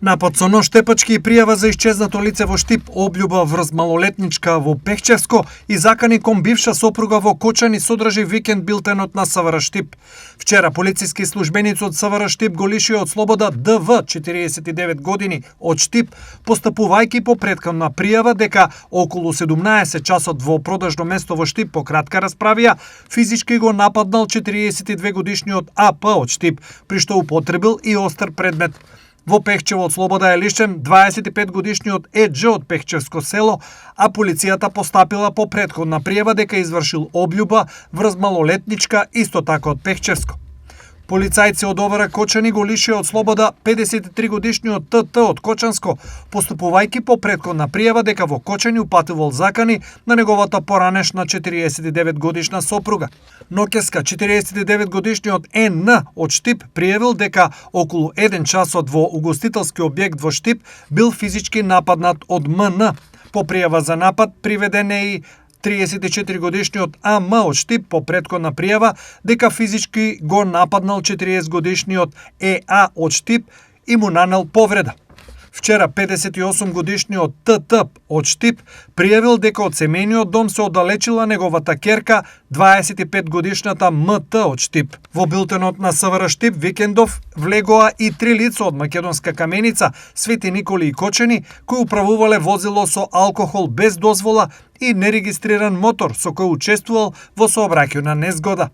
Напад со нож, тепачки и пријава за исчезнато лице во Штип, облјуба врз малолетничка во Пехчевско и закани кон бивша сопруга во Кочани содржи викенд билтенот на СВР Штип. Вчера полициски службеници од СВР Штип го лишија од слобода ДВ, 49 години, од Штип, постапувајќи по претходна пријава дека околу 17 часот во продажно место во Штип по кратка расправија, физички го нападнал 42 годишниот АП од Штип, при што употребил и остар предмет. Во Пехчево од слобода е лишен 25 годишниот ЕДЖ од Пехчевско село, а полицијата постапила по претходна пријава дека извршил облјуба врз малолетничка исто така од Пехчевско. Полицајци од ОВР Кочани го лишија од слобода 53 годишниот ТТ од Кочанско, поступувајќи по претходна пријава дека во Кочани упатувал закани на неговата поранешна 49 годишна сопруга. Ноќеска 49 годишниот НН од Штип пријавил дека околу 1 часот во угостителски објект во Штип бил физички нападнат од МН. По пријава за напад приведен е и 34 годишниот АМ од Штип по претходна пријава дека физички го нападнал 40 годишниот ЕА од Штип и му нанел повреда. Вчера 58 годишниот ТТ од Штип пријавил дека од семејниот дом се оддалечила неговата ќерка 25 годишната МТ од Штип. Во билтенот на СВР Штип викендов влегоа и 3 лица од Македонска Каменица, Свети Николи и Кочани, кои управувале возило со алкохол без дозвола и нерегистриран мотор со кој учествувал во сообраќајна незгода.